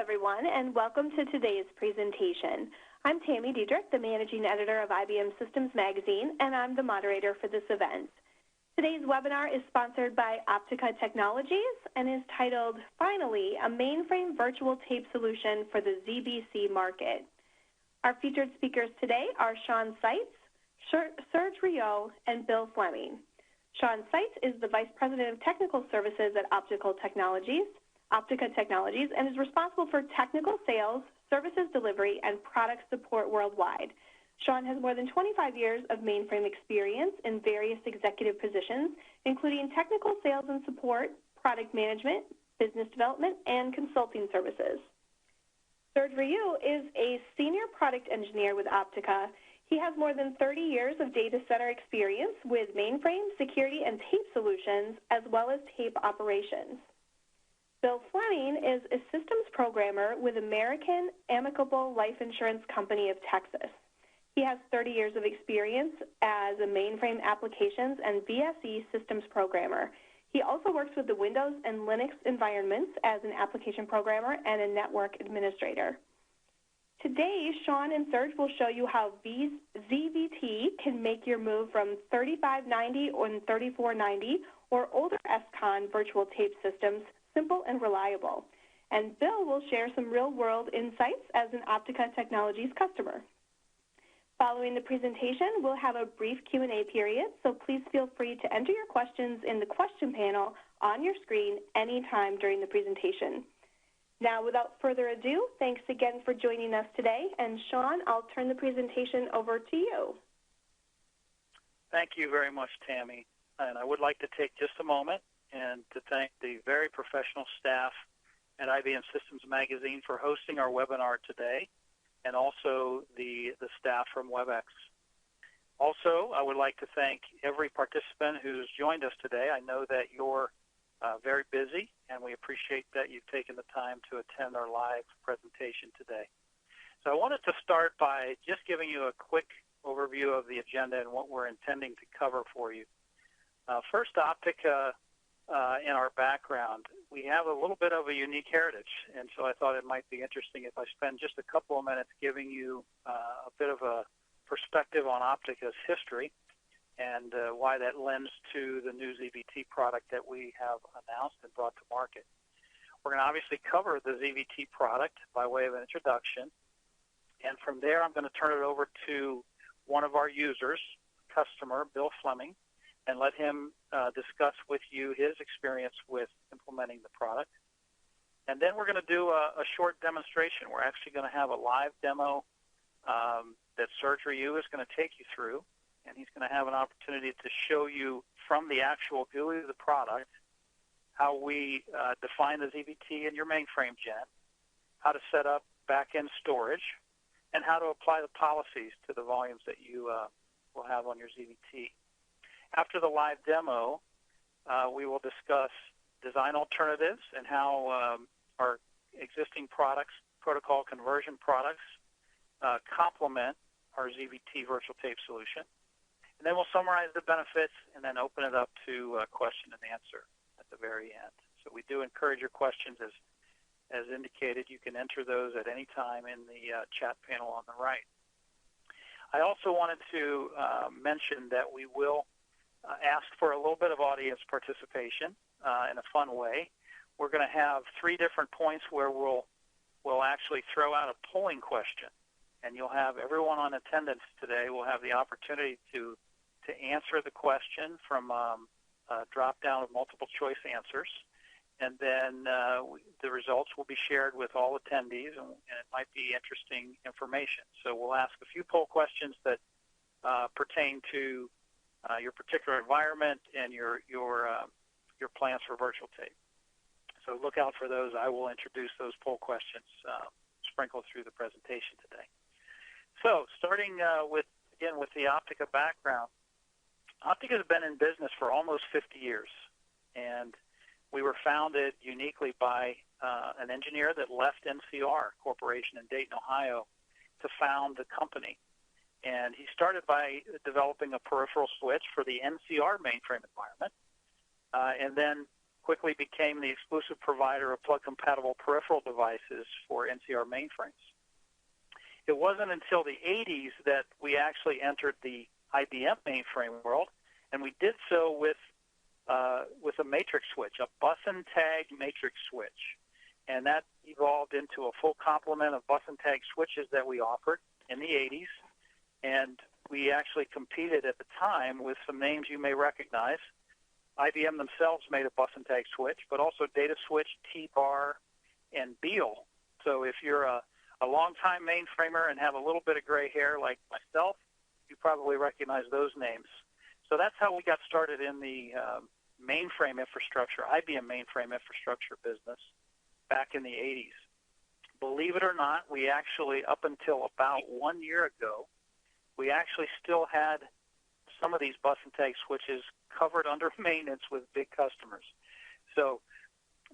everyone, and welcome to today's presentation. I'm Tammy Diedrich, the Managing Editor of IBM Systems Magazine, and I'm the moderator for this event. Today's webinar is sponsored by Optica Technologies and is titled, Finally, a Mainframe Virtual Tape Solution for the ZBC Market. Our featured speakers today are Sean Seitz, Serge Riot, and Bill Fleming. Sean Seitz is the Vice President of Technical Services at Optica Technologies, and is responsible for technical sales, services delivery, and product support worldwide. Sean has more than 25 years of mainframe experience in various executive positions, including technical sales and support, product management, business development, and consulting services. Serge Riot is a senior product engineer with Optica. He has more than 30 years of data center experience with mainframe, security, and tape solutions, as well as tape operations. Bill Fleming is a systems programmer with American Amicable Life Insurance Company of Texas. He has 30 years of experience as a mainframe applications and VSE systems programmer. He also works with the Windows and Linux environments as an application programmer and a network administrator. Today, Sean and Serge will show you how zVT can make your move from 3590 and 3490 or older SCON virtual tape systems simple and reliable. And Bill will share some real-world insights as an Optica Technologies customer. Following the presentation, we'll have a brief Q&A period, so please feel free to enter your questions in the question panel on your screen anytime during the presentation. Now, without further ado, thanks again for joining us today. And Sean, I'll turn the presentation over to you. Thank you very much, Tammy. And I would like to take just a moment and to thank the very professional staff at IBM Systems Magazine for hosting our webinar today, and also the staff from WebEx. Also, I would like to thank every participant who's joined us today. I know that you're very busy, and we appreciate that you've taken the time to attend our live presentation today. So I wanted to start by just giving you a quick overview of the agenda and what we're intending to cover for you. First, Optica. In our background, we have a little bit of a unique heritage, and so I thought it might be interesting if I spend just a couple of minutes giving you a bit of a perspective on Optica's history and why that lends to the new zVT product that we have announced and brought to market. We're going to obviously cover the zVT product by way of an introduction, and from there I'm going to turn it over to one of our users, customer, Bill Fleming, and let him discuss with you his experience with implementing the product. And then we're going to do a short demonstration. We're actually going to have a live demo that Serge Riot is going to take you through, and he's going to have an opportunity to show you from the actual GUI of the product how we define the zVT in your mainframe gen, how to set up back-end storage, and how to apply the policies to the volumes that you will have on your zVT. After the live demo, we will discuss design alternatives and how our existing products, protocol conversion products, complement our zVT virtual tape solution. And then we'll summarize the benefits and then open it up to question and answer at the very end. So we do encourage your questions. As indicated, you can enter those at any time in the chat panel on the right. I also wanted to mention that we will ask for a little bit of audience participation in a fun way. We're going to have 3 different points where we'll actually throw out a polling question, and you'll have everyone on attendance today will have the opportunity to answer the question from a drop-down of multiple choice answers, and then the results will be shared with all attendees, and it might be interesting information. So we'll ask a few poll questions that pertain to your particular environment and your plans for virtual tape. So look out for those. I will introduce those poll questions sprinkled through the presentation today. So starting with the Optica background, Optica has been in business for almost 50 years, and we were founded uniquely by an engineer that left NCR Corporation in Dayton, Ohio, to found the company. And he started by developing a peripheral switch for the NCR mainframe environment, and then quickly became the exclusive provider of plug-compatible peripheral devices for NCR mainframes. It wasn't until the 80s that we actually entered the IBM mainframe world, and we did so with a matrix switch, a bus and tag matrix switch. And that evolved into a full complement of bus and tag switches that we offered in the 80s. And we actually competed at the time with some names you may recognize. IBM themselves made a bus and tag switch, but also Data Switch, T-Bar, and Beal. So if you're a long-time mainframer and have a little bit of gray hair like myself, you probably recognize those names. So that's how we got started in the mainframe infrastructure, IBM mainframe infrastructure business back in the 80s. Believe it or not, we actually, up until about 1 year ago, we actually still had some of these bus and tag switches covered under maintenance with big customers. So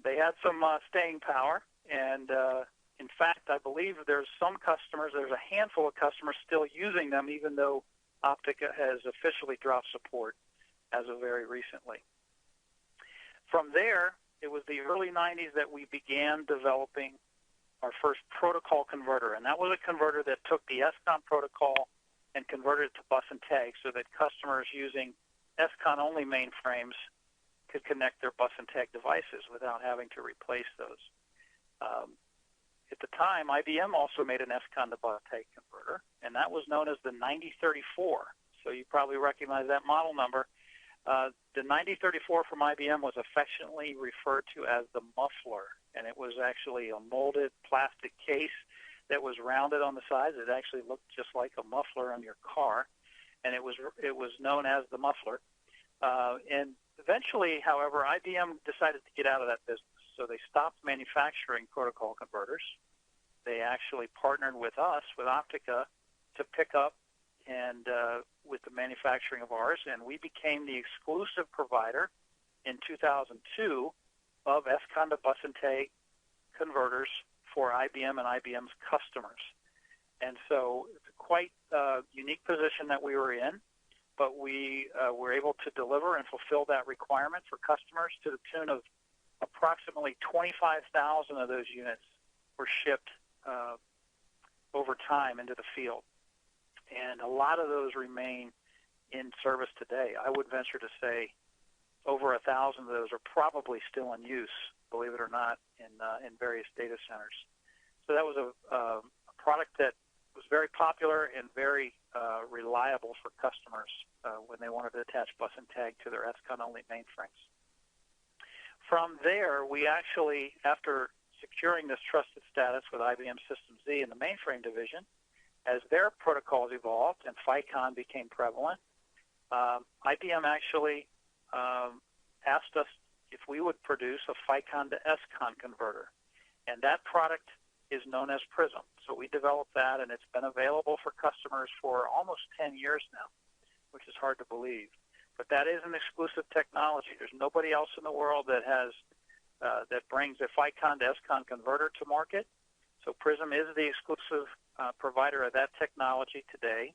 they had some staying power, and in fact, I believe there's some customers, there's a handful of customers still using them, even though Optica has officially dropped support as of very recently. From there, it was the early 90s that we began developing our first protocol converter, and that was a converter that took the SCON protocol and converted it to bus and tag so that customers using SCON-only mainframes could connect their bus and tag devices without having to replace those. At the time, IBM also made an SCON to bus tag converter, and that was known as the 9034. So you probably recognize that model number. The 9034 from IBM was affectionately referred to as the muffler, and it was actually a molded plastic case that was rounded on the sides. It actually looked just like a muffler on your car, and it was known as the muffler. And eventually, however, IBM decided to get out of that business, so they stopped manufacturing protocol converters. They actually partnered with us, with Optica, to pick up and with the manufacturing of ours, and we became the exclusive provider in 2002 of SCON to bus and tag converters for IBM and IBM's customers. And so it's a quite unique position that we were in, but we were able to deliver and fulfill that requirement for customers to the tune of approximately 25,000 of those units were shipped over time into the field. And a lot of those remain in service today. I would venture to say over 1,000 of those are probably still in use, believe it or not, in various data centers. So that was a product that was very popular and very reliable for customers when they wanted to attach bus and tag to their SCON-only mainframes. From there, we actually, after securing this trusted status with IBM System Z in the mainframe division, as their protocols evolved and FICON became prevalent, IBM actually asked us if we would produce a FICON to SCON converter. And that product is known as Prism. So we developed that, and it's been available for customers for almost 10 years now, which is hard to believe. But that is an exclusive technology. There's nobody else in the world that has that brings a FICON to SCON converter to market. So Prism is the exclusive provider of that technology today.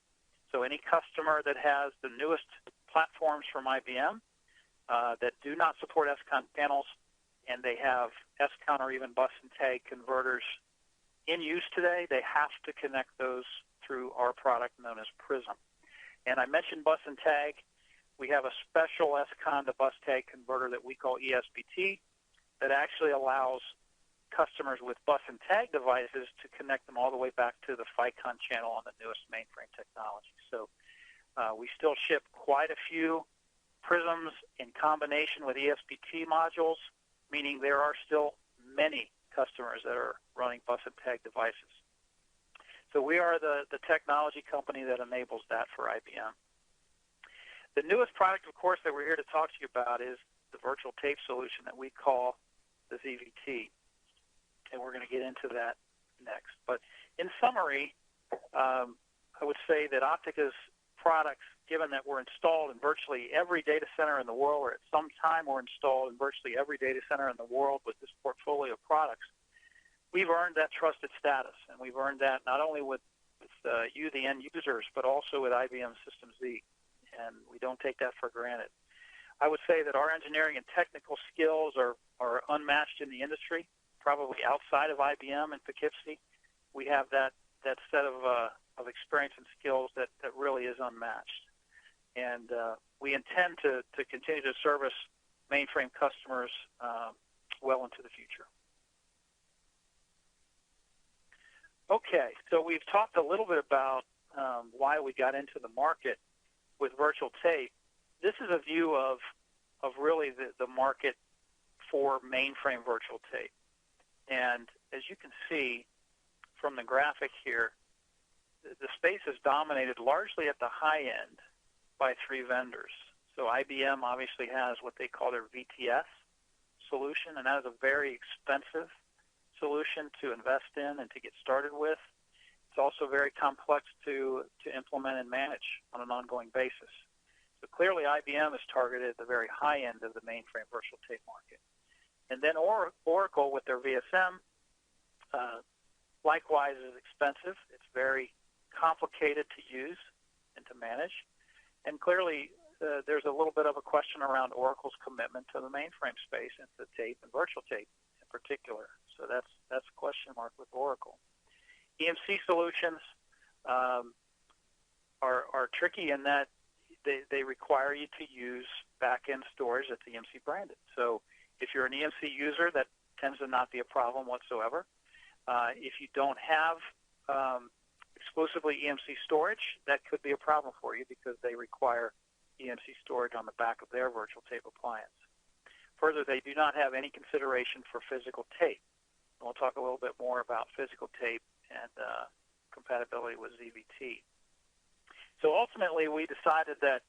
So any customer that has the newest platforms from IBM that do not support SCON panels, and they have SCON or even bus and tag converters in use today, they have to connect those through our product known as Prism. And I mentioned bus and tag. We have a special SCON to bus tag converter that we call ESBT that actually allows customers with bus and tag devices to connect them all the way back to the FICON channel on the newest mainframe technology. So we still ship quite a few Prisms in combination with ESBT modules, meaning there are still many customers that are running bus and tag devices. So we are the technology company that enables that for IBM. The newest product, of course, that we're here to talk to you about is the virtual tape solution that we call the zVT. And we're going to get into that next. But in summary, I would say that Optica's products, given that we're installed in virtually every data center in the world, or at some time we're installed in virtually every data center in the world with this portfolio of products, we've earned that trusted status. And we've earned that not only with you, the end users, but also with IBM System Z. And we don't take that for granted. I would say that our engineering and technical skills are unmatched in the industry, probably outside of IBM and Poughkeepsie. We have that set of experience and skills that really is unmatched. And we intend to continue to service mainframe customers well into the future. Okay, so we've talked a little bit about why we got into the market with virtual tape. This is a view of really the market for mainframe virtual tape. And as you can see from the graphic here, the space is dominated largely at the high end by 3 vendors. So IBM obviously has what they call their VTS solution, and that is a very expensive solution to invest in and to get started with. It's also very complex to implement and manage on an ongoing basis. So clearly IBM is targeted at the very high end of the mainframe virtual tape market. And then Oracle with their VSM likewise is expensive. It's very complicated to use and to manage. And clearly there's a little bit of a question around Oracle's commitment to the mainframe space and to tape and virtual tape in particular. So that's a question mark with Oracle. EMC solutions are tricky in that they require you to use back-end storage that's EMC branded. So if you're an EMC user, that tends to not be a problem whatsoever. If you don't have exclusively EMC storage, that could be a problem for you because they require EMC storage on the back of their virtual tape appliance. Further, they do not have any consideration for physical tape. And we'll talk a little bit more about physical tape and compatibility with zVT. So ultimately, we decided that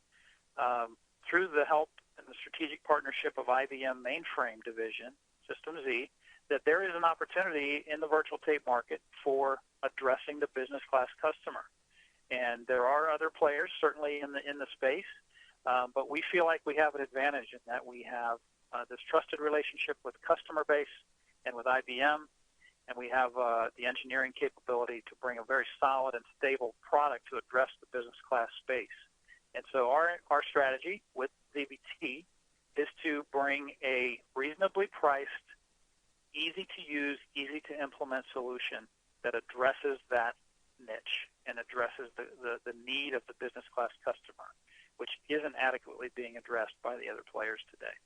through the help and the strategic partnership of IBM Mainframe Division, System Z, that there is an opportunity in the virtual tape market for addressing the business class customer. And there are other players certainly in the space, but we feel like we have an advantage in that we have this trusted relationship with the customer base and with IBM, and we have the engineering capability to bring a very solid and stable product to address the business class space. And so our strategy with zVT is to bring a reasonably priced, easy-to-use, easy-to-implement solution that addresses that niche and addresses the need of the business class customer, which isn't adequately being addressed by the other players today.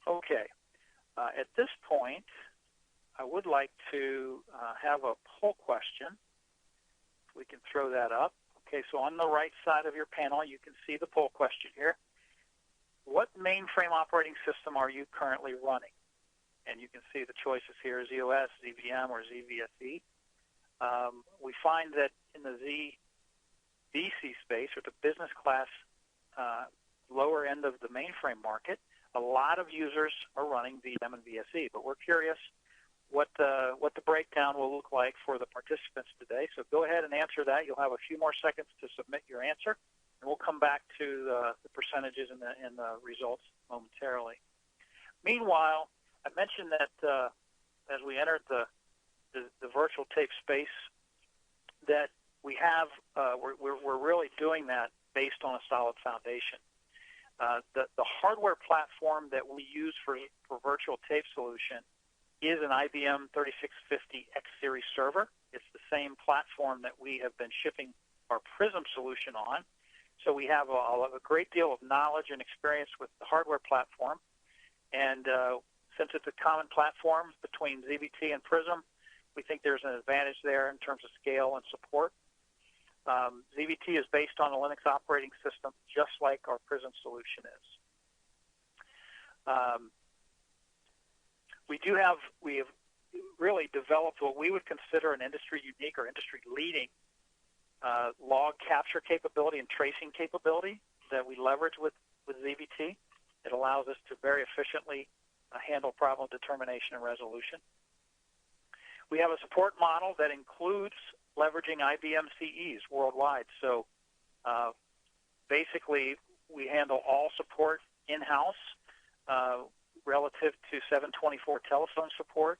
Okay, at this point, I would like to have a poll question. If we can throw that up. Okay, so on the right side of your panel, you can see the poll question here. What mainframe operating system are you currently running? And you can see the choices here, ZOS, ZVM, or ZVSE. We find that in the ZVC space, or the business class lower end of the mainframe market, a lot of users are running VM and VSE, but we're curious what the breakdown will look like for the participants today. So go ahead and answer that. You'll have a few more seconds to submit your answer, and we'll come back to the percentages and the results momentarily. Meanwhile, I mentioned that as we entered the virtual tape space, that we have we're really doing that based on a solid foundation. The hardware platform that we use for virtual tape solution is an IBM 3650 X Series server. It's the same platform that we have been shipping our Prism solution on. So we have a great deal of knowledge and experience with the hardware platform. And since it's a common platform between zVT and Prism, we think there's an advantage there in terms of scale and support. zVT is based on a Linux operating system, just like our Prism solution is. We have really developed what we would consider an industry-unique or industry-leading log capture capability and tracing capability that we leverage with zVT. It allows us to very efficiently handle problem determination and resolution. We have a support model that includes leveraging IBM CEs worldwide. So basically, we handle all support in-house relative to 724 telephone support.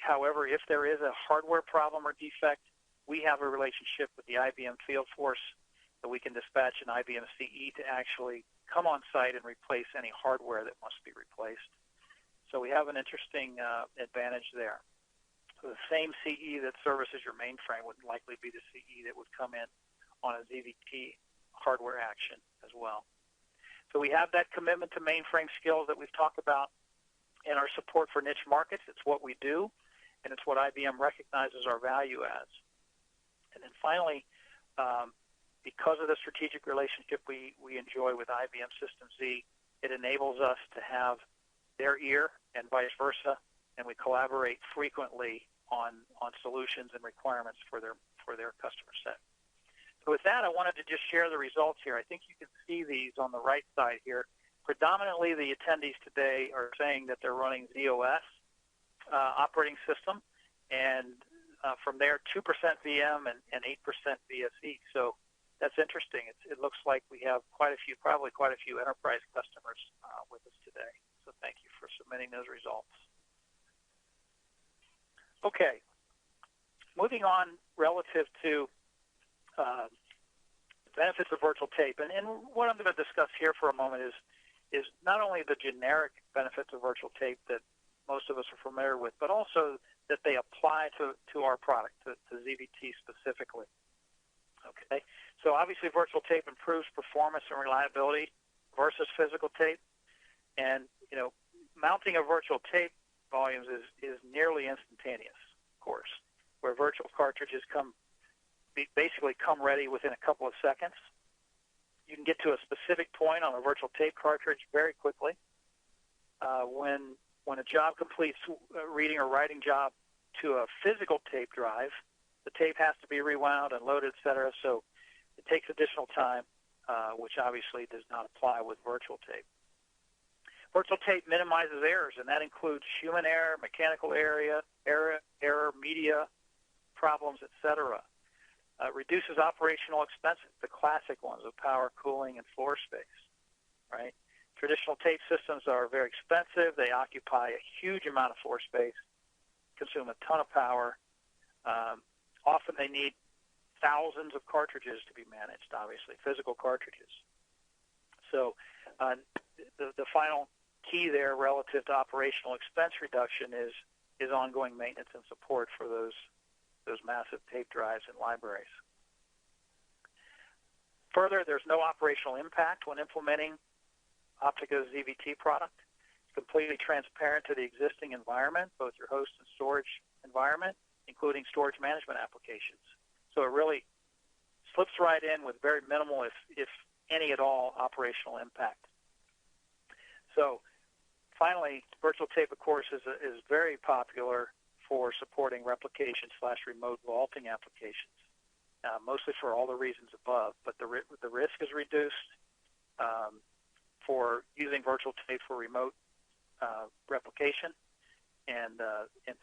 However, if there is a hardware problem or defect, we have a relationship with the IBM field force that we can dispatch an IBM CE to actually come on site and replace any hardware that must be replaced. So we have an interesting advantage there. So the same CE that services your mainframe would likely be the CE that would come in on a zVT hardware action as well. So we have that commitment to mainframe skills that we've talked about and our support for niche markets. It's what we do, and it's what IBM recognizes our value as. And then finally, because of the strategic relationship we enjoy with IBM System Z, it enables us to have their ear and vice versa, and we collaborate frequently on solutions and requirements for their customer set. So with that, I wanted to just share the results here. I think you can see these on the right side here. Predominantly, the attendees today are saying that they're running ZOS operating system, and from there, 2% VM and 8% VSE. So that's interesting. It looks like we have probably quite a few enterprise customers with us today. So thank you for submitting those results. Okay, moving on relative to benefits of virtual tape. And what I'm going to discuss here for a moment is not only the generic benefits of virtual tape that most of us are familiar with, but also that they apply to our product, to zVT specifically. Okay, so obviously virtual tape improves performance and reliability versus physical tape. And, mounting of virtual tape volumes is nearly instantaneous, of course, where virtual cartridges basically come ready within a couple of seconds. You can get to a specific point on a virtual tape cartridge very quickly. When a job completes a reading or writing job to a physical tape drive, the tape has to be rewound and loaded, et cetera, so it takes additional time, which obviously does not apply with virtual tape. Virtual tape minimizes errors, and that includes human error, mechanical error, media problems, et cetera. Reduces operational expenses, the classic ones of power, cooling, and floor space, right? Traditional tape systems are very expensive. They occupy a huge amount of floor space, consume a ton of power. Often they need thousands of cartridges to be managed, obviously, physical cartridges. So the final key there relative to operational expense reduction is ongoing maintenance and support for those massive tape drives and libraries. Further, there's no operational impact when implementing Optica's zVT product. It's completely transparent to the existing environment, both your host and storage environment, including storage management applications. So it really slips right in with very minimal, if any at all, operational impact. So finally, virtual tape, of course, is very popular for supporting replication/remote vaulting applications, mostly for all the reasons above. But the risk is reduced for using virtual tape for remote replication, and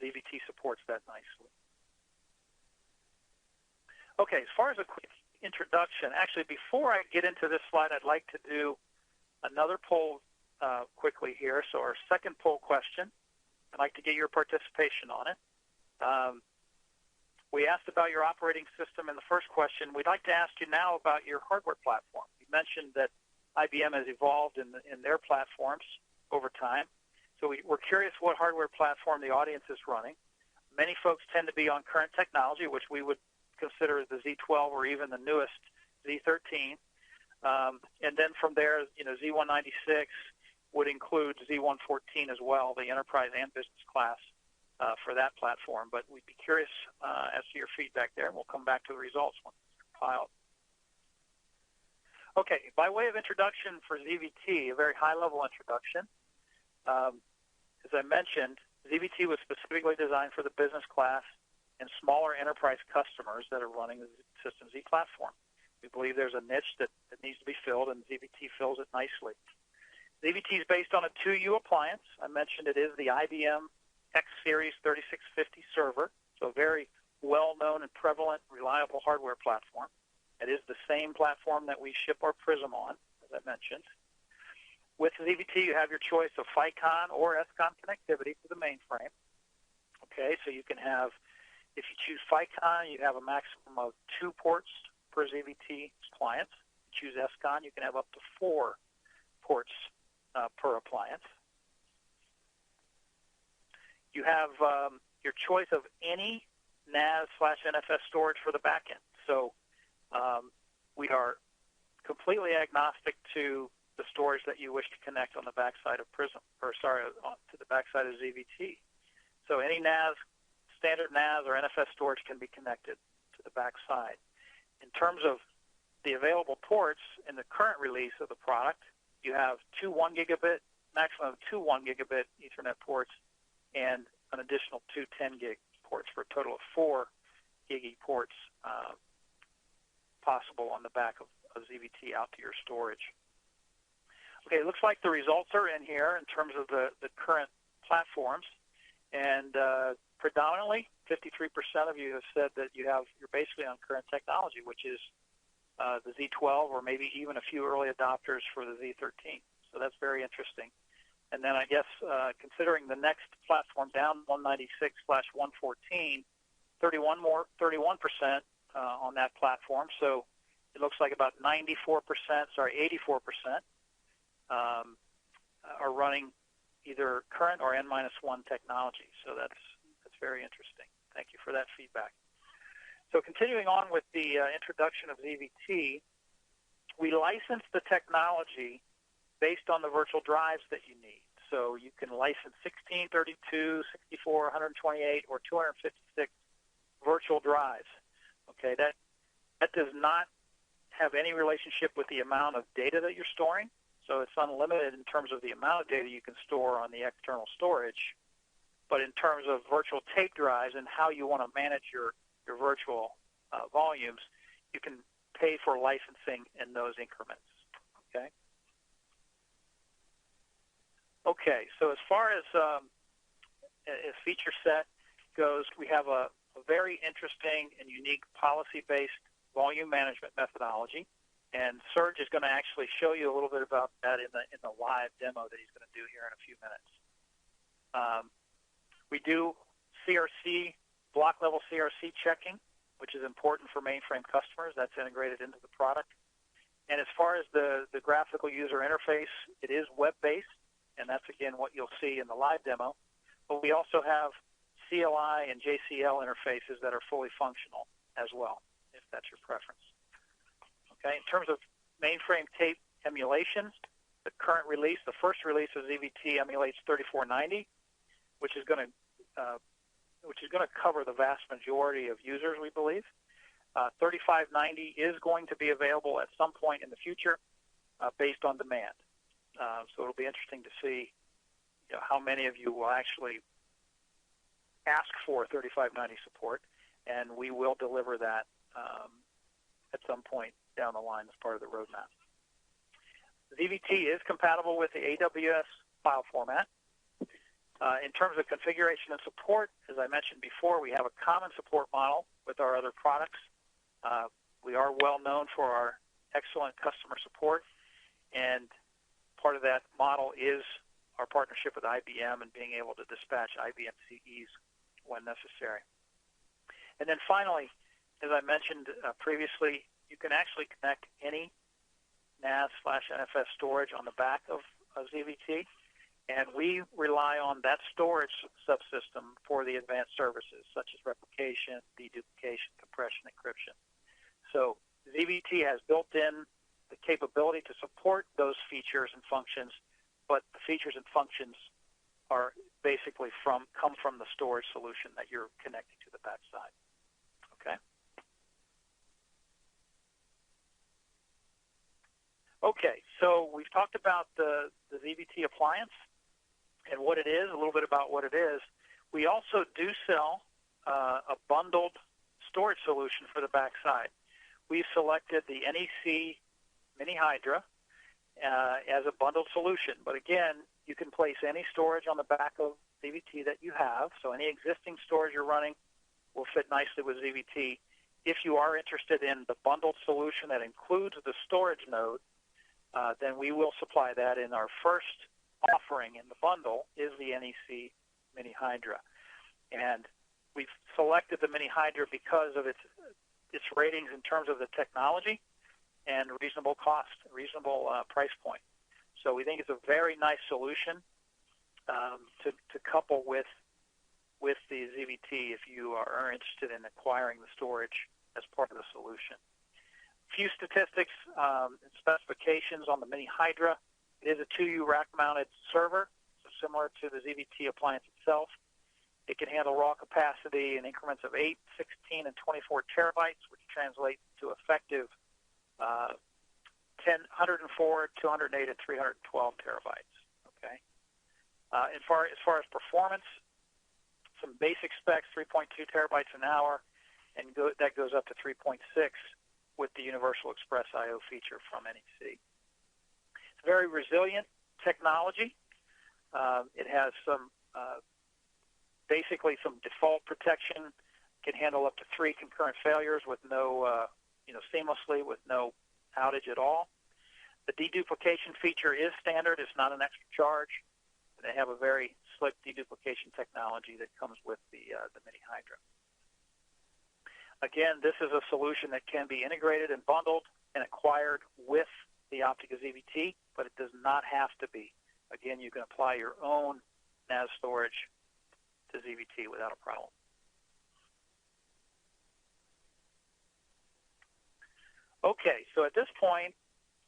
zVT supports that nicely. Okay, as far as a quick introduction, actually, before I get into this slide, I'd like to do another poll quickly here. So our second poll question, I'd like to get your participation on it. We asked about your operating system in the first question. We'd like to ask you now about your hardware platform. You mentioned that IBM has evolved in their platforms over time. So we're curious what hardware platform the audience is running. Many folks tend to be on current technology, which we would consider the Z12 or even the newest Z13. And then from there, Z196 would include Z114 as well, the enterprise and business class for that platform. But we'd be curious as to your feedback there, and we'll come back to the results once it's compiled. Okay, by way of introduction for zVT, a very high-level introduction. As I mentioned, zVT was specifically designed for the business class and smaller enterprise customers that are running the System Z platform. We believe there's a niche that needs to be filled, and zVT fills it nicely. zVT is based on a 2U appliance. I mentioned it is the IBM X Series 3650 server, so a very well-known and prevalent, reliable hardware platform. It is the same platform that we ship our Prism on, as I mentioned. With zVT, you have your choice of FICON or SCON connectivity to the mainframe. Okay, so you can have, If you choose FICON, you have a maximum of 2 ports per zVT appliance. If you choose SCON, you can have up to 4 ports per appliance. You have your choice of any NAS/NFS storage for the backend. So we are completely agnostic to the storage that you wish to connect on the backside of Prism, to the backside of zVT. So any NAS, standard NAS or NFS storage can be connected to the backside. In terms of the available ports in the current release of the product, you have 2 1 gigabit, maximum of 2 1 gigabit Ethernet ports, and an additional 2 10 gig ports for a total of 4 gig ports possible on the back of zVT out to your storage. Okay, it looks like the results are in here in terms of the current platforms, and predominantly 53% of you have said that you're basically on current technology, which is the Z12 or maybe even a few early adopters for the Z13. So that's very interesting. And then I guess considering the next platform down, 196/114, 81% on that platform. So it looks like about 84% are running either current or N-1 technology. So that's very interesting. Thank you for that feedback. So continuing on with the introduction of zVT, we license the technology based on the virtual drives that you need. So you can license 16, 32, 64, 128, or 256 virtual drives. Okay, that does not have any relationship with the amount of data that you're storing. So it's unlimited in terms of the amount of data you can store on the external storage. But in terms of virtual tape drives and how you want to manage your virtual volumes, you can pay for licensing in those increments. Okay. Okay. So as far as feature set goes, we have a very interesting and unique policy-based volume management methodology, and Serge is going to actually show you a little bit about that in the live demo that he's going to do here in a few minutes. We do CRC, block-level CRC checking, which is important for mainframe customers. That's integrated into the product. And as far as the graphical user interface, it is web-based, and that's, again, what you'll see in the live demo. But we also have CLI and JCL interfaces that are fully functional as well, if that's your preference. Okay, in terms of mainframe tape emulation, the current release, the first release of zVT emulates 3490, which is going to cover the vast majority of users, we believe. 3590 is going to be available at some point in the future based on demand. So it'll be interesting to see how many of you will actually ask for 3590 support, and we will deliver that at some point down the line as part of the roadmap. zVT is compatible with the AWS file format. In terms of configuration and support, as I mentioned before, we have a common support model with our other products. We are well known for our excellent customer support, and part of that model is our partnership with IBM and being able to dispatch IBM CEs when necessary. And then finally, as I mentioned previously, you can actually connect any NAS/NFS storage on the back of zVT, and we rely on that storage subsystem for the advanced services, such as replication, deduplication, compression, encryption. So zVT has built in the capability to support those features and functions, but the features and functions are basically come from the storage solution that you're connecting to the backside. Okay? Okay, so we've talked about the zVT appliance and what it is, a little bit about what it is. We also do sell a bundled storage solution for the backside. We've selected the NEC Mini Hydra as a bundled solution. But again, you can place any storage on the back of zVT that you have. So any existing storage you're running will fit nicely with zVT. If you are interested in the bundled solution that includes the storage node, then we will supply that. In our first offering in the bundle is the NEC Mini Hydra. And we've selected the Mini Hydra because of its ratings in terms of the technology and reasonable cost, reasonable price point. So we think it's a very nice solution to couple with the zVT if you are interested in acquiring the storage as part of the solution. A few statistics and specifications on the Mini Hydra. It is a 2U rack-mounted server, so similar to the zVT appliance itself. It can handle raw capacity in increments of 8, 16, and 24 terabytes, which translates to effective 104, 208, and 312 terabytes. Okay. As far as performance, some basic specs: 3.2 terabytes an hour, and that goes up to 3.6 with the Universal Express I/O feature from NEC. It's very resilient technology. It has some basically some default protection. Can handle up to 3 concurrent failures with no, seamlessly with no outage at all. The deduplication feature is standard. It's not an extra charge. They have a very slick deduplication technology that comes with the Mini Hydra. Again, this is a solution that can be integrated and bundled and acquired with the Optica zVT, but it does not have to be. Again, you can apply your own NAS storage to zVT without a problem. Okay, so at this point,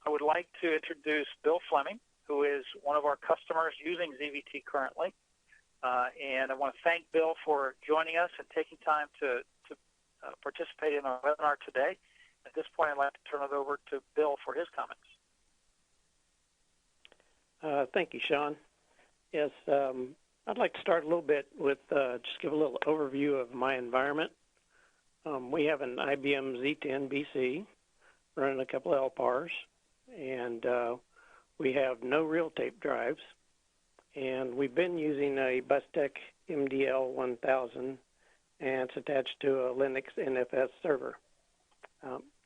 I would like to introduce Bill Fleming, who is one of our customers using zVT currently. And I want to thank Bill for joining us and taking time to participate in our webinar today. At this point, I'd like to turn it over to Bill for his comments. Thank you, Sean. Yes, I'd like to start a little bit with just give a little overview of my environment. We have an IBM Z10 BC running a couple of LPARs, and we have no real tape drives. And we've been using a Bustech MDL 1000, and it's attached to a Linux NFS server.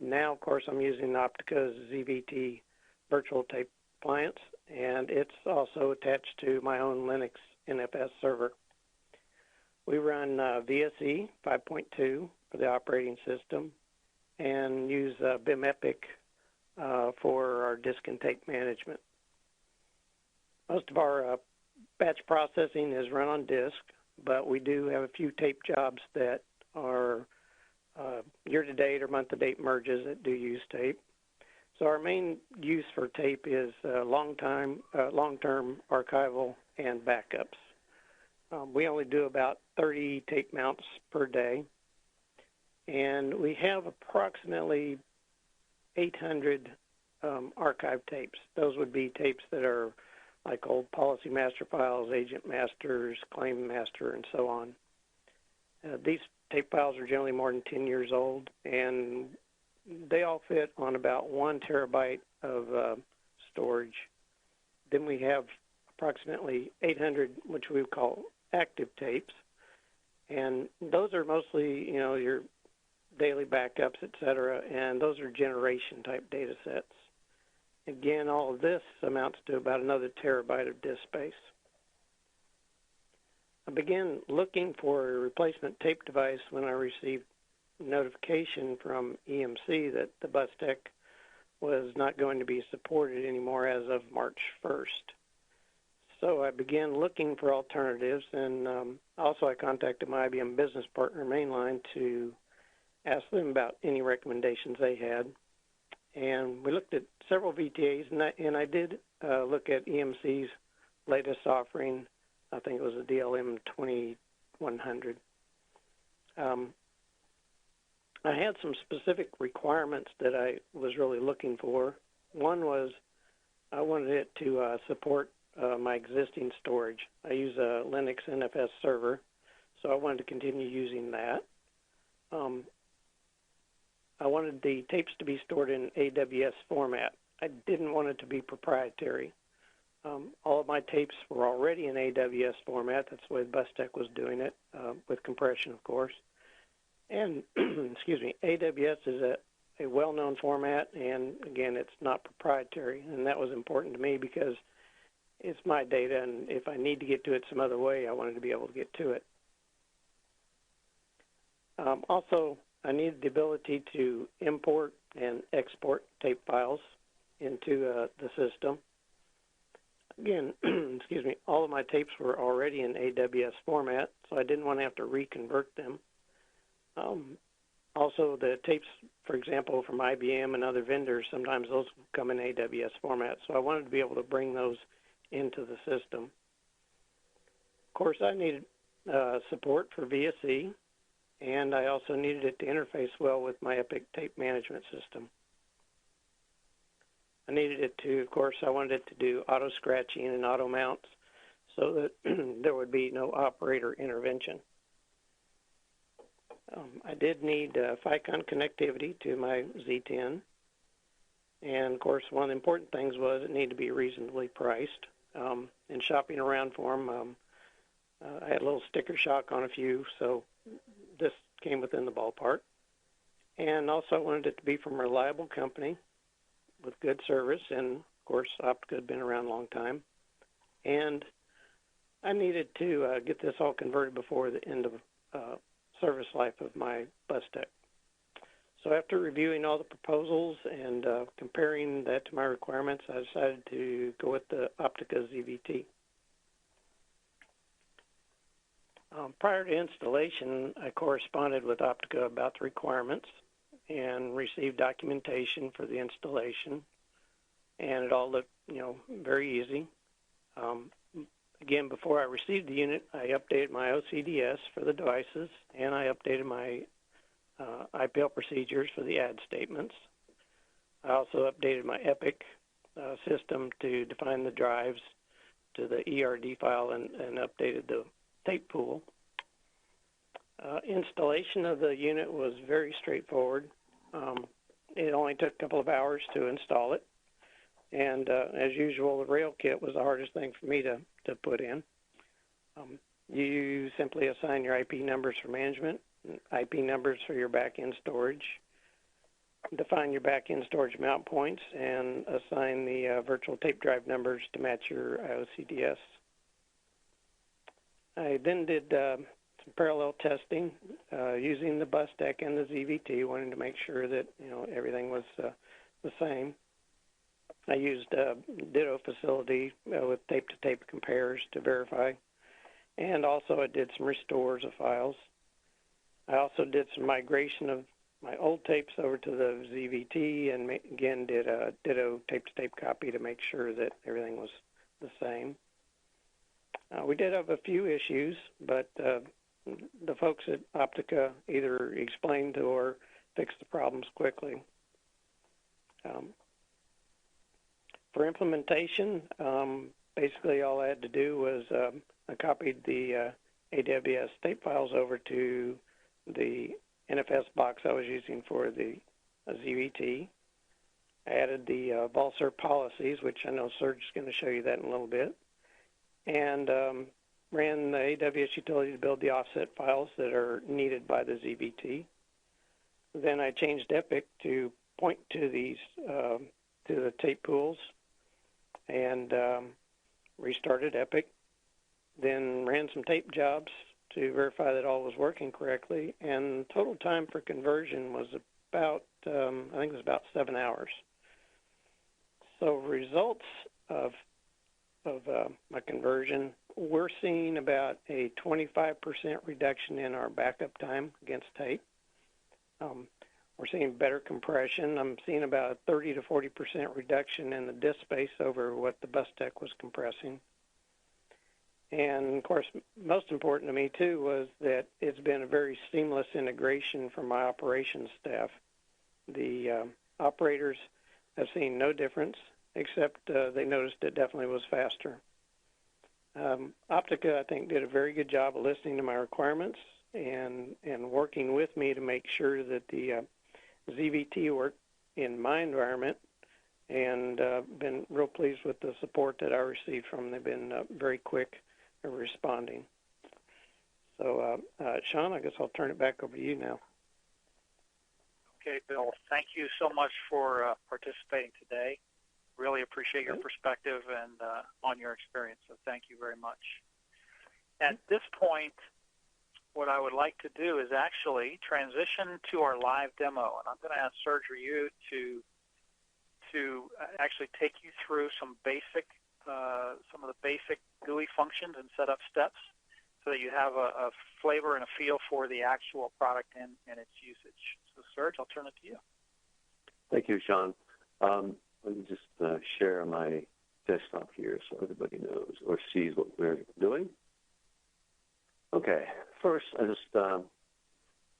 Now, of course, I'm using Optica's zVT virtual tape appliance, and it's also attached to my own Linux NFS server. We run VSE 5.2 for the operating system and use BIM Epic for our disk and tape management. Most of our batch processing is run on disk, but we do have a few tape jobs that are year-to-date or month-to-date merges that do use tape. So our main use for tape is long-term archival and backups. We only do about 30 tape mounts per day, and we have approximately 800 archive tapes. Those would be tapes that are like old policy master files, agent masters, claim master, and so on. These tape files are generally more than 10 years old, and they all fit on about 1 terabyte of storage. Then we have approximately 800, which we call active tapes, and those are mostly, your daily backups, et cetera, and those are generation-type data sets. Again, all of this amounts to about another terabyte of disk space. I began looking for a replacement tape device when I received notification from EMC that the Bustech was not going to be supported anymore as of March 1st. So I began looking for alternatives, and also I contacted my IBM business partner Mainline to ask them about any recommendations they had. And we looked at several VTAs, and I did look at EMC's latest offering. I think it was a DLM 2100. I had some specific requirements that I was really looking for. One was I wanted it to support my existing storage. I use a Linux NFS server, so I wanted to continue using that. I wanted the tapes to be stored in AWS format. I didn't want it to be proprietary. All of my tapes were already in AWS format. That's the way Bustech was doing it, with compression, of course. And, excuse me, AWS is a well-known format, and, again, it's not proprietary. And that was important to me because it's my data, and if I need to get to it some other way, I wanted to be able to get to it. Also, I needed the ability to import and export tape files into the system. Again, excuse me, all of my tapes were already in AWS format, so I didn't want to have to reconvert them. Also, the tapes, for example, from IBM and other vendors, sometimes those come in AWS format, so I wanted to be able to bring those into the system. Of course, I needed support for VSE, and I also needed it to interface well with my Epic tape management system. I needed it to, of course, I wanted it to do auto-scratching and auto-mounts so that there would be no operator intervention. I did need FICON connectivity to my Z10. And, of course, one of the important things was it needed to be reasonably priced. In shopping around for them, I had a little sticker shock on a few, so this came within the ballpark. And also I wanted it to be from a reliable company with good service, and, of course, Optica had been around a long time. And I needed to get this all converted before the end of service life of my bus tech. So after reviewing all the proposals and comparing that to my requirements, I decided to go with the Optica zVT. Prior to installation, I corresponded with Optica about the requirements and received documentation for the installation, and it all looked, very easy. Again, before I received the unit, I updated my OCDS for the devices, and I updated my IPL procedures for the add statements. I also updated my Epic system to define the drives to the ERD file and updated the tape pool. Installation of the unit was very straightforward. It only took a couple of hours to install it. And as usual, the rail kit was the hardest thing for me to put in. You simply assign your IP numbers for management, IP numbers for your back-end storage, define your back-end storage mount points, and assign the virtual tape drive numbers to match your OCDS. I then did some parallel testing using the bus deck and the zVT, wanting to make sure that everything was the same. I used Ditto facility with tape-to-tape compares to verify, and also I did some restores of files. I also did some migration of my old tapes over to the zVT, and again did a Ditto tape-to-tape copy to make sure that everything was the same. We did have a few issues, but the folks at Optica either explained or fixed the problems quickly. For implementation, basically all I had to do was I copied the AWS tape files over to the NFS box I was using for the zVT. I added the VolServe policies, which I know Serge is going to show you that in a little bit, and ran the AWS utility to build the offset files that are needed by the zVT. Then I changed Epic to point to these to the tape pools and restarted Epic. Then ran some tape jobs to verify that all was working correctly, and total time for conversion was about, I think it was about 7 hours. So results of my conversion, we're seeing about a 25% reduction in our backup time against tape. We're seeing better compression. I'm seeing about a 30 to 40% reduction in the disk space over what the bus tech was compressing. And, of course, most important to me, too, was that it's been a very seamless integration for my operations staff. The operators have seen no difference, except they noticed it definitely was faster. Optica, I think, did a very good job of listening to my requirements and working with me to make sure that the zVT worked in my environment, and been real pleased with the support that I received from them. They've been very quick at responding. So, Sean, I guess I'll turn it back over to you now. Okay, Bill, thank you so much for participating today. Really appreciate your perspective and on your experience, so thank you very much. At this point, what I would like to do is actually transition to our live demo, and I'm going to ask Serge or you to actually take you through some of the basic GUI functions and setup steps, so that you have a flavor and a feel for the actual product and its usage. So, Serge, I'll turn it to you. Thank you, Sean. Let me just share my desktop here so everybody knows or sees what we're doing. Okay, first, I just,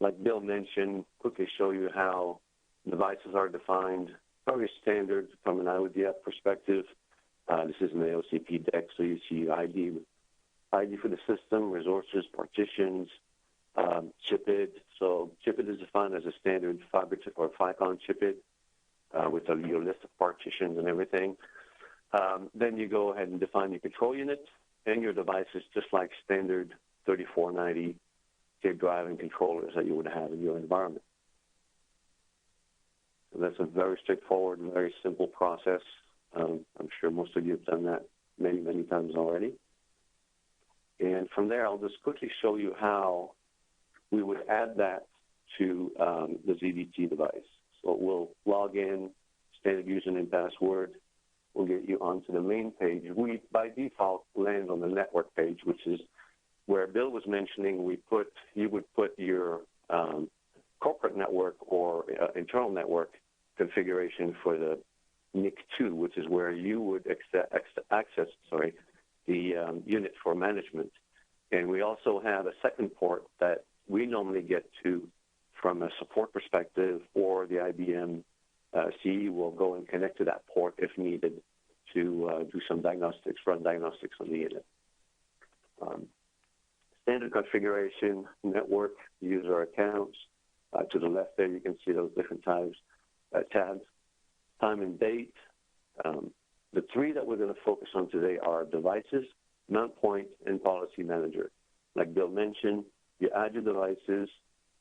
like Bill mentioned, quickly show you how devices are defined, very standard from an IODF perspective. This is an AOCP deck, so you see ID for the system, resources, partitions, CHIPID. So CHIPID is defined as a standard fiber chip or FICON CHIPID with your list of partitions and everything. Then you go ahead and define your control unit and your devices just like standard 3490 tape drive and controllers that you would have in your environment. So that's a very straightforward and very simple process. I'm sure most of you have done that many, many times already. And from there, I'll just quickly show you how we would add that to the zVT device. So we'll log in, standard username and password. We'll get you onto the main page. We, by default, land on the network page, which is where Bill was mentioning you would put your corporate network or internal network configuration for the NIC2, which is where you would access the unit for management. And we also have a second port that we normally get to from a support perspective, or the IBM CE will go and connect to that port if needed to do some diagnostics, run diagnostics on the unit. Standard configuration, network, user accounts. To the left there, you can see those different tabs. Time and date. The three that we're going to focus on today are devices, mount point, and policy manager. Like Bill mentioned, you add your devices,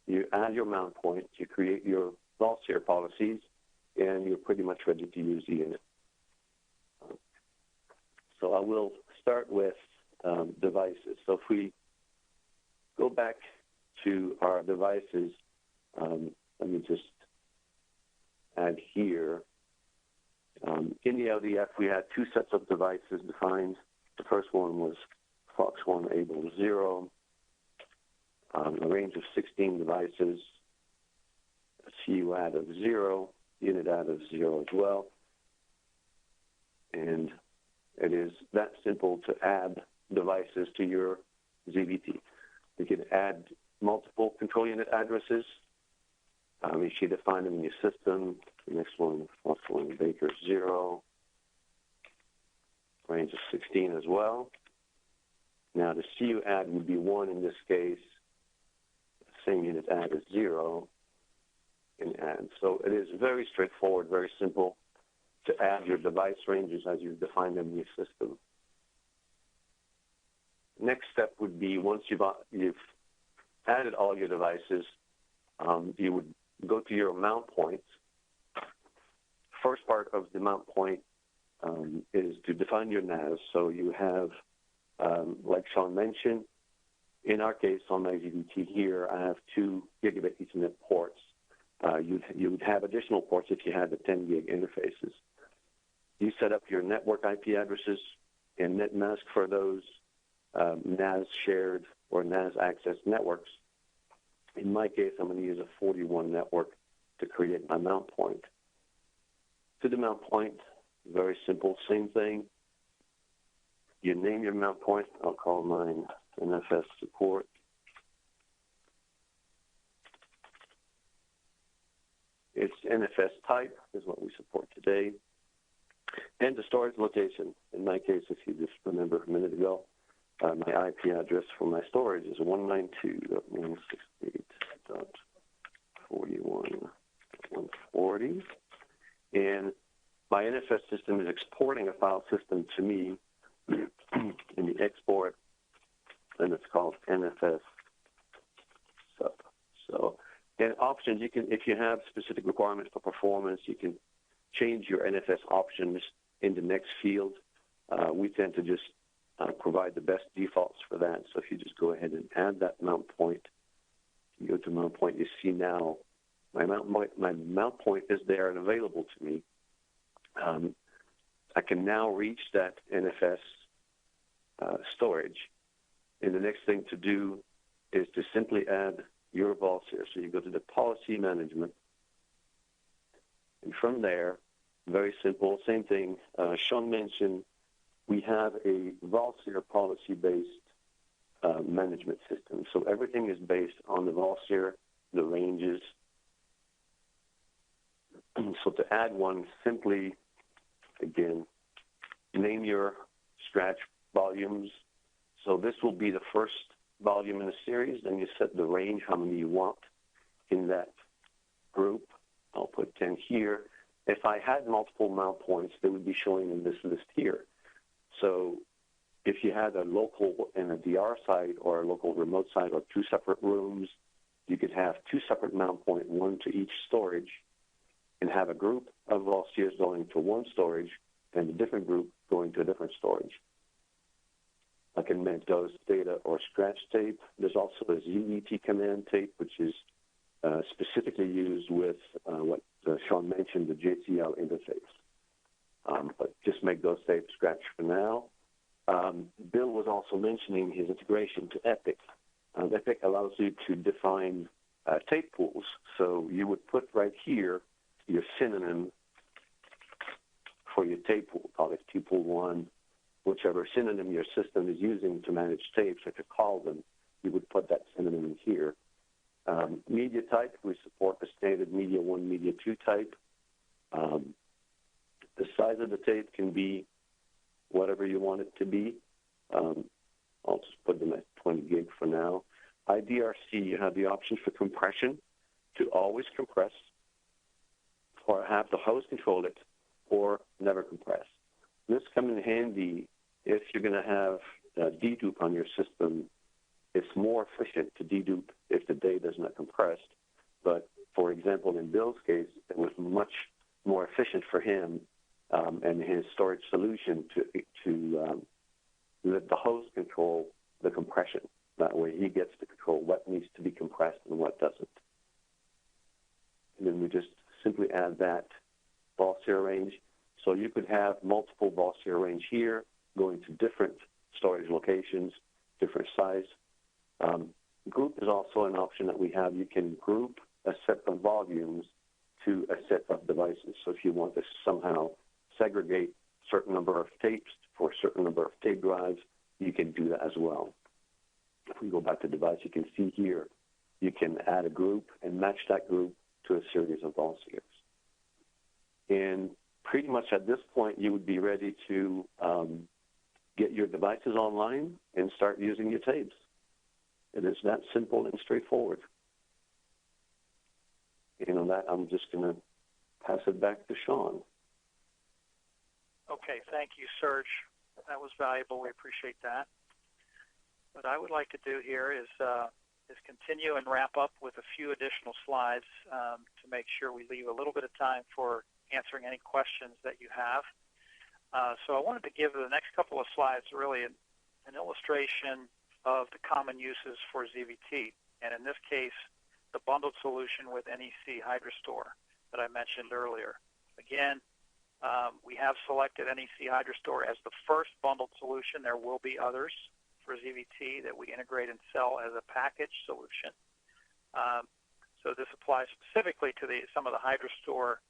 you add your mount point, you create your loss share policies, and you're pretty much ready to use the unit. So I will start with devices. So if we go back to our devices, let me just add here. In the LDF, we had two sets of devices defined. The first one was Fox1 Able 0, a range of 16 devices, a CU add of 0, unit add of 0 as well. And it is that simple to add devices to your zVT. You can add multiple control unit addresses. You should define them in your system. The next one, Fox1 Baker 0, range of 16 as well. Now the CU add would be 1 in this case. The same unit add is 0 in add. So it is very straightforward, very simple to add your device ranges as you define them in your system. Next step would be once you've added all your devices, you would go to your mount points. First part of the mount point is to define your NAS. So you have, like Sean mentioned, in our case on my zVT here, I have 2 gigabit Ethernet ports. You would have additional ports if you had the 10 gig interfaces. You set up your network IP addresses and net mask for those NAS shared or NAS access networks. In my case, I'm going to use a 41 network to create my mount point. To the mount point, very simple, same thing. You name your mount point. I'll call mine NFS support. Its NFS type is what we support today. And the storage location. In my case, if you just remember a minute ago, my IP address for my storage is 192.168.41.140. And my NFS system is exporting a file system to me in the export, and it's called NFS sub. So, and options, you can, if you have specific requirements for performance, you can change your NFS options in the next field. We tend to just provide the best defaults for that. So if you just go ahead ahead and add that mount point. You go to mount point, you see now my mount point is there and available to me. I can now reach that NFS storage. And the next thing to do is to simply add your vaults here. So you go to the policy management. And from there, very simple, same thing. Sean mentioned we have a Valseer policy-based management system. So everything is based on the Valseer, the ranges. So to add one, simply, again, name your scratch volumes. So this will be the first volume in the series. Then you set the range, how many you want in that group. I'll put 10 here. If I had multiple mount points, they would be showing in this list here. So if you had a local and a DR site or a local remote site or two separate rooms, you could have two separate mount points, one to each storage, and have a group of Valseers going to one storage and a different group going to a different storage. I can make those data or scratch tape. There's also a zVT command tape, which is specifically used with what Sean mentioned, the JCL interface. But just make those tapes scratch for now. Bill was also mentioning his integration to Epic. Epic allows you to define tape pools. So you would put right here your synonym for your tape pool, call it T pool 1, whichever synonym your system is using to manage tapes or to call them, you would put that synonym in here. Media type, we support the standard Media 1, Media 2 type. The size of the tape can be whatever you want it to be. I'll just put them at 20 gig for now. IDRC, you have the option for compression to always compress, or have the host control it, or never compress. This comes in handy if you're going to have dedupe on your system. It's more efficient to dedupe if the data is not compressed. But, for example, in Bill's case, it was much more efficient for him and his storage solution to let the host control the compression. That way he gets to control what needs to be compressed and what doesn't. And then we just simply add that Valseer range. So you could have multiple Valseer range here going to different storage locations, different size. Group is also an option that we have. You can group a set of volumes to a set of devices. So if you want to somehow segregate a certain number of tapes for a certain number of tape drives, you can do that as well. If we go back to device, you can see here, you can add a group and match that group to a series of Valseers. And pretty much at this point, you would be ready to get your devices online and start using your tapes. It is that simple and straightforward. And on that, I'm just going to pass it back to Sean. Okay, thank you, Serge. That was valuable. We appreciate that. What I would like to do here is continue and wrap up with a few additional slides to make sure we leave a little bit of time for answering any questions that you have. So I wanted to give the next couple of slides really an illustration of the common uses for zVT, and in this case, the bundled solution with NEC HydroStore that I mentioned earlier. Again, we have selected NEC HydroStore as the first bundled solution. There will be others for zVT that we integrate and sell as a package solution. So this applies specifically to some of the HydroStore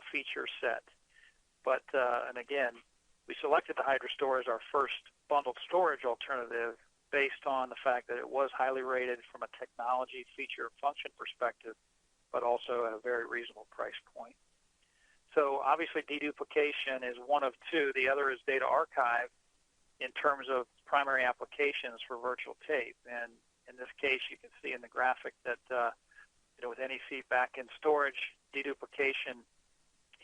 feature set. But, and again, we selected the HydroStore as our first bundled storage alternative based on the fact that it was highly rated from a technology, feature, function perspective, but also at a very reasonable price point. So obviously deduplication is one of two. The other is data archive in terms of primary applications for virtual tape. And in this case, you can see in the graphic that with NEC back-end storage, deduplication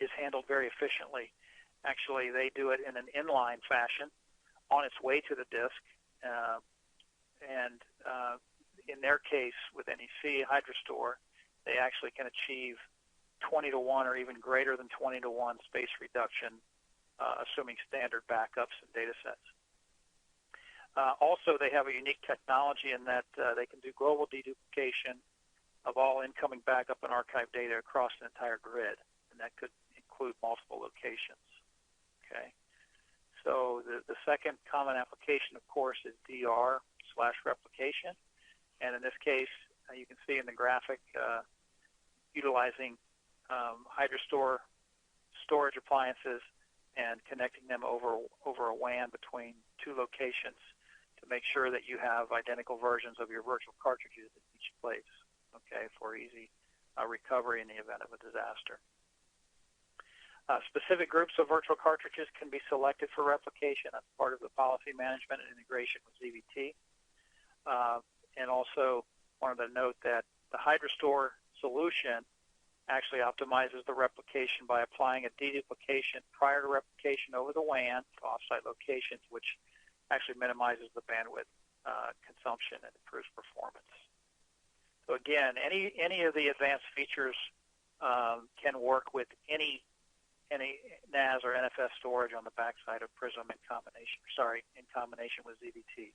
is handled very efficiently. Actually, they do it in an inline fashion on its way to the disk. And in their case, with NEC HydroStore, they actually can achieve 20 to 1 or even greater than 20 to 1 space reduction, assuming standard backups and data sets. Also, they have a unique technology in that they can do global deduplication of all incoming backup and archive data across an entire grid, and that could include multiple locations. Okay. So the second common application, of course, is DR/replication, and in this case, you can see in the graphic utilizing HydroStore storage appliances and connecting them over a WAN between two locations to make sure that you have identical versions of your virtual cartridges in each place, okay, for easy recovery in the event of a disaster. Specific groups of virtual cartridges can be selected for replication. That's part of the policy management and integration with zVT. And also wanted to note that the HydroStore solution actually optimizes the replication by applying a deduplication prior to replication over the WAN to offsite locations, which actually minimizes the bandwidth consumption and improves performance. So again, any of the advanced features can work with any NAS or NFS storage on the backside of Prism in combination with zVT.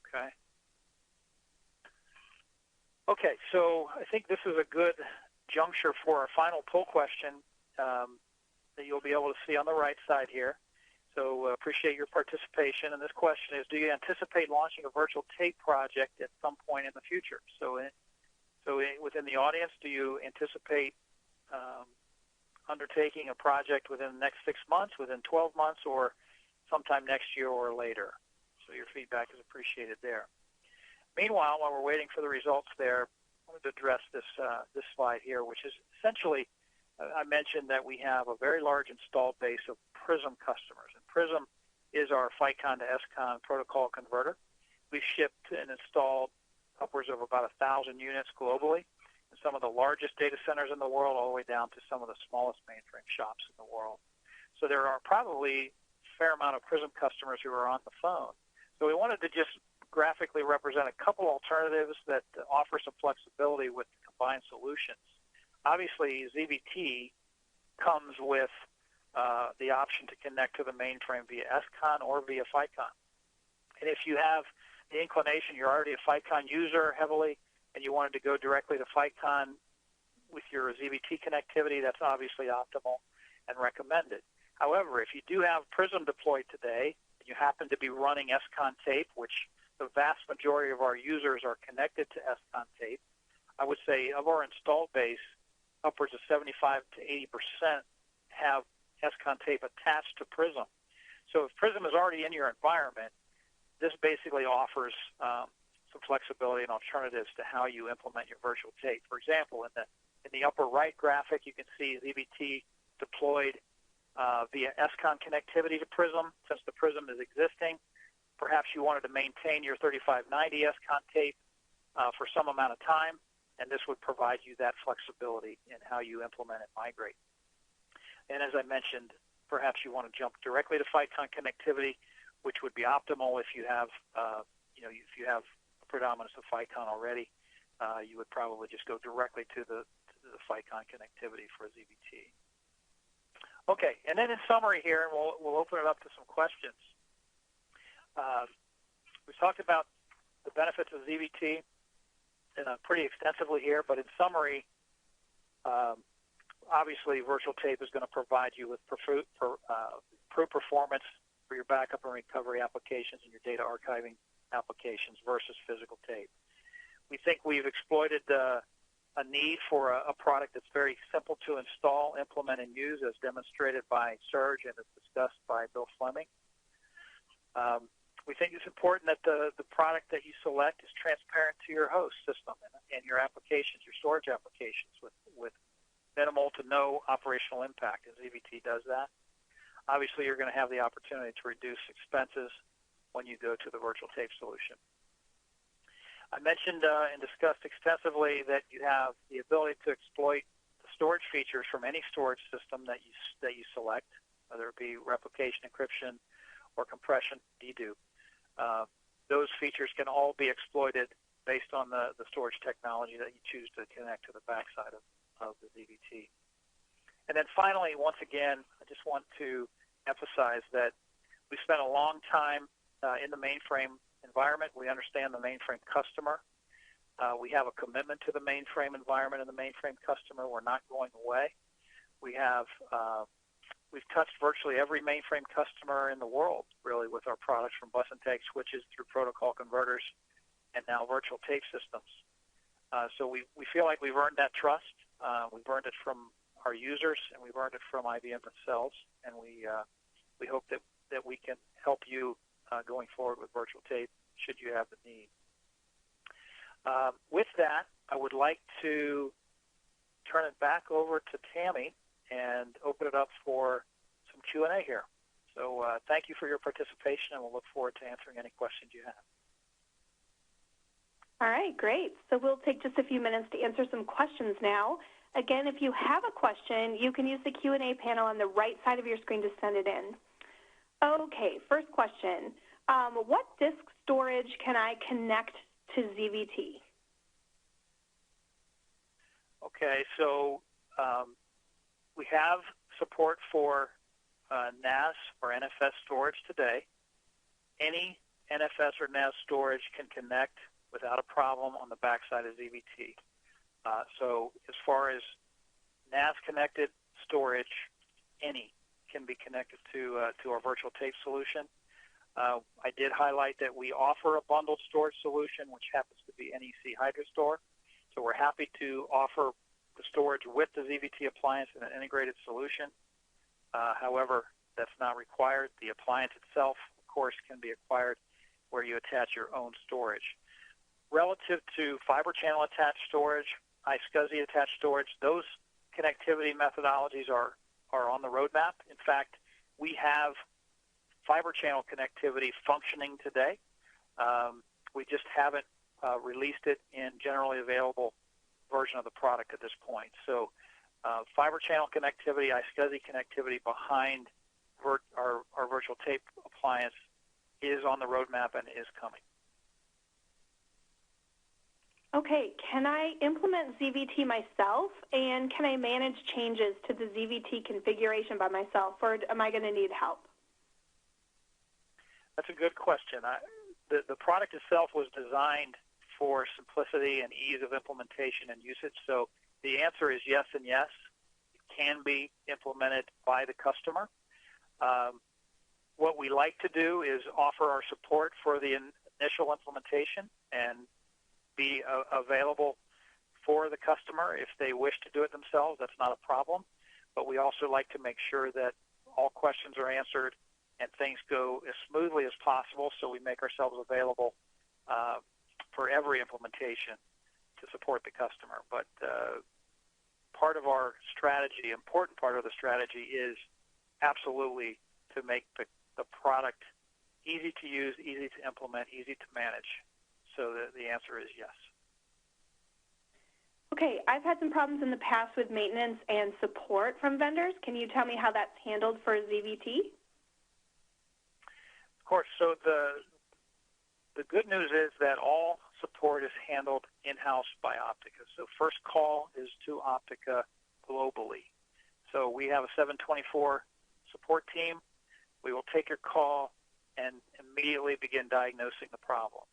Okay. Okay, so I think this is a good juncture for our final poll question that you'll be able to see on the right side here. So appreciate your participation. And this question is, do you anticipate launching a virtual tape project at some point in the future? So within the audience, do you anticipate undertaking a project within the next 6 months, within 12 months, or sometime next year or later? So your feedback is appreciated there. Meanwhile, while we're waiting for the results there, I wanted to address this slide here, which is essentially, I mentioned that we have a very large installed base of Prism customers. And Prism is our FICON to SCON protocol converter. We've shipped and installed upwards of about 1,000 units globally in some of the largest data centers in the world, all the way down to some of the smallest mainframe shops in the world. So there are probably a fair amount of Prism customers who are on the phone. So we wanted to just graphically represent a couple alternatives that offer some flexibility with the combined solutions. Obviously, zVT comes with the option to connect to the mainframe via SCON or via FICON. And if you have the inclination, you're already a FICON user heavily, and you wanted to go directly to FICON with your zVT connectivity, that's obviously optimal and recommended. However, if you do have Prism deployed today, and you happen to be running SCON tape, which the vast majority of our users are connected to SCON tape, I would say of our installed base, upwards of 75 to 80% have SCON tape attached to Prism. So if Prism is already in your environment, this basically offers some flexibility and alternatives to how you implement your virtual tape. For example, in the upper right graphic, you can see zVT deployed via SCON connectivity to Prism. Since the Prism is existing, perhaps you wanted to maintain your 3590 SCON tape for some amount of time, and this would provide you that flexibility in how you implement and migrate. And as I mentioned, perhaps you want to jump directly to FICON connectivity, which would be optimal if you have, if you have a predominance of FICON already. You would probably just go directly to the FICON connectivity for zVT. Okay, and then in summary here, and we'll open it up to some questions. We've talked about the benefits of zVT pretty extensively here, but in summary, obviously virtual tape is going to provide you with improved performance for your backup and recovery applications and your data archiving applications versus physical tape. We think we've exploited a need for a product that's very simple to install, implement, and use, as demonstrated by Serge and as discussed by Bill Fleming. We think it's important that the product that you select is transparent to your host system and your applications, your storage applications, with minimal to no operational impact, and zVT does that. Obviously, you're going to have the opportunity to reduce expenses when you go to the virtual tape solution. I mentioned and discussed extensively that you have the ability to exploit the storage features from any storage system that you select, whether it be replication, encryption, or compression, dedupe. Those features can all be exploited based on the storage technology that you choose to connect to the backside of the zVT. And then finally, once again, I just want to emphasize that we spent a long time in the mainframe environment. We understand the mainframe customer. We have a commitment to the mainframe environment and the mainframe customer. We're not going away. We've touched virtually every mainframe customer in the world, really, with our products, from bus and tag switches through protocol converters and now virtual tape systems. So we feel like we've earned that trust. We've earned it from our users, and we've earned it from IBM themselves, and we hope that we can help you going forward with virtual tape should you have the need. With that, I would like to turn it back over to Tammy and open it up for some Q&A here. So thank you for your participation, and we'll look forward to answering any questions you have. All right, great. So we'll take just a few minutes to answer some questions now. Again, if you have a question, you can use the Q&A panel on the right side of your screen to send it in. Okay, first question. What disk storage can I connect to zVT? Okay, so we have support for NAS or NFS storage today. Any NFS or NAS storage can connect without a problem on the backside of zVT. So as far as NAS-connected storage, any can be connected to our virtual tape solution. I did highlight that we offer a bundled storage solution, which happens to be NEC HydroStore. So we're happy to offer the storage with the zVT appliance in an integrated solution. However, that's not required. The appliance itself, of course, can be acquired where you attach your own storage. Relative to fiber channel attached storage, iSCSI attached storage, those connectivity methodologies are on the roadmap. In fact, we have fiber channel connectivity functioning today. We just haven't released it in generally available version of the product at this point. So fiber channel connectivity, iSCSI connectivity behind our virtual tape appliance is on the roadmap and is coming. Okay, can I implement zVT myself, and can I manage changes to the zVT configuration by myself, or am I going to need help? That's a good question. The product itself was designed for simplicity and ease of implementation and usage, so the answer is yes and yes. It can be implemented by the customer. What we like to do is offer our support for the initial implementation and be available for the customer if they wish to do it themselves. That's not a problem. But we also like to make sure that all questions are answered and things go as smoothly as possible, so we make ourselves available for every implementation to support the customer. But part of our strategy, important part of the strategy, is absolutely to make the product easy to use, easy to implement, easy to manage. So the answer is yes. Okay, I've had some problems in the past with maintenance and support from vendors. Can you tell me how that's handled for zVT? Of course. So the good news is that all support is handled in-house by Optica. So first call is to Optica globally. So we have a 724 support team. We will take your call and immediately begin diagnosing the problem.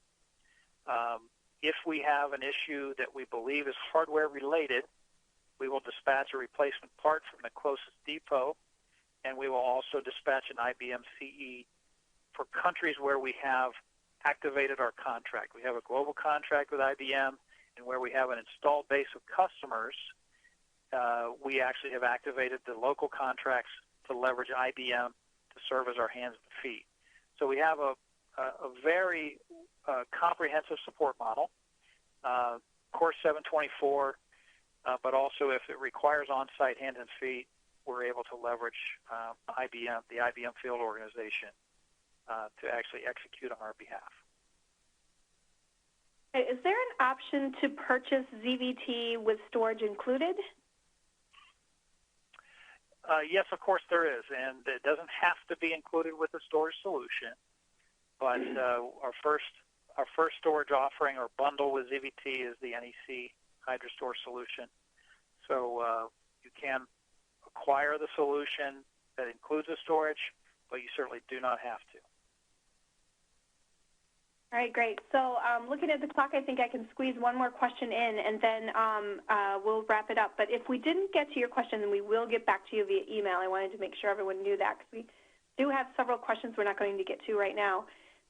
If we have an issue that we believe is hardware related, we will dispatch a replacement part from the closest depot, and we will also dispatch an IBM CE for countries where we have activated our contract. We have a global contract with IBM, and where we have an installed base of customers, we actually have activated the local contracts to leverage IBM to serve as our hands and feet. So we have a very comprehensive support model, course 724, but also if it requires on-site hands and feet, we're able to leverage the IBM field organization to actually execute on our behalf. Is there an option to purchase zVT with storage included? Yes, of course there is, and it doesn't have to be included with the storage solution. But our first storage offering or bundle with zVT is the NEC HydroStore solution. So you can acquire the solution that includes the storage, but you certainly do not have to. All right, great. So looking at the clock, I think I can squeeze one more question in, and then we'll wrap it up. But if we didn't get to your question, then we will get back to you via email. I wanted to make sure everyone knew that, because we do have several questions we're not going to get to right now.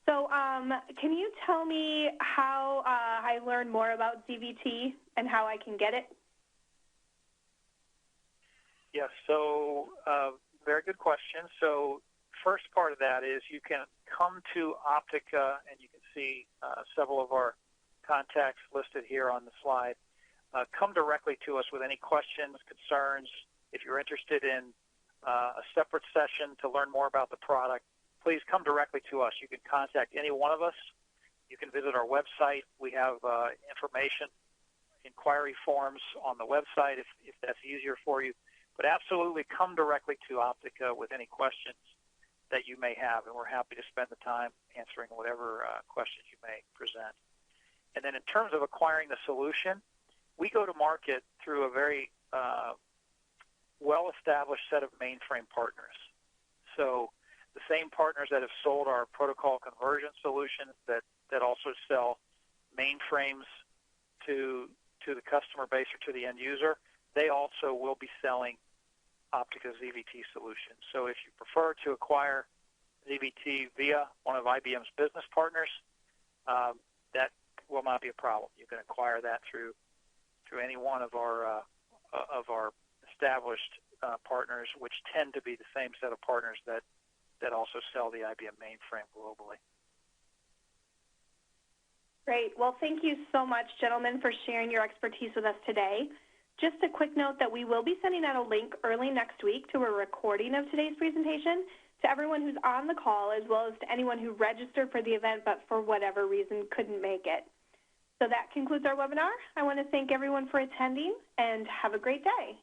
So can you tell me how I learn more about zVT and how I can get it? Yes, so very good question. So first part of that is you can come to Optica, and you can see several of our contacts listed here on the slide. Come directly to us with any questions, concerns. If you're interested in a separate session to learn more about the product, please come directly to us. You can contact any one of us. You can visit our website. We have information, inquiry forms on the website if that's easier for you. But absolutely come directly to Optica with any questions that you may have, and we're happy to spend the time answering whatever questions you may present. And then in terms of acquiring the solution, we go to market through a very well-established set of mainframe partners. So the same partners that have sold our protocol conversion solutions that also sell mainframes to the customer base or to the end user, they also will be selling Optica zVT solutions. So if you prefer to acquire zVT via one of IBM's business partners, that will not be a problem. You can acquire that through any one of our established partners, which tend to be the same set of partners that also sell the IBM mainframe globally. Great. Well, thank you so much, gentlemen, for sharing your expertise with us today. Just a quick note that we will be sending out a link early next week to a recording of today's presentation to everyone who's on the call, as well as to anyone who registered for the event but for whatever reason couldn't make it. So that concludes our webinar. I want to thank everyone for attending, and have a great day.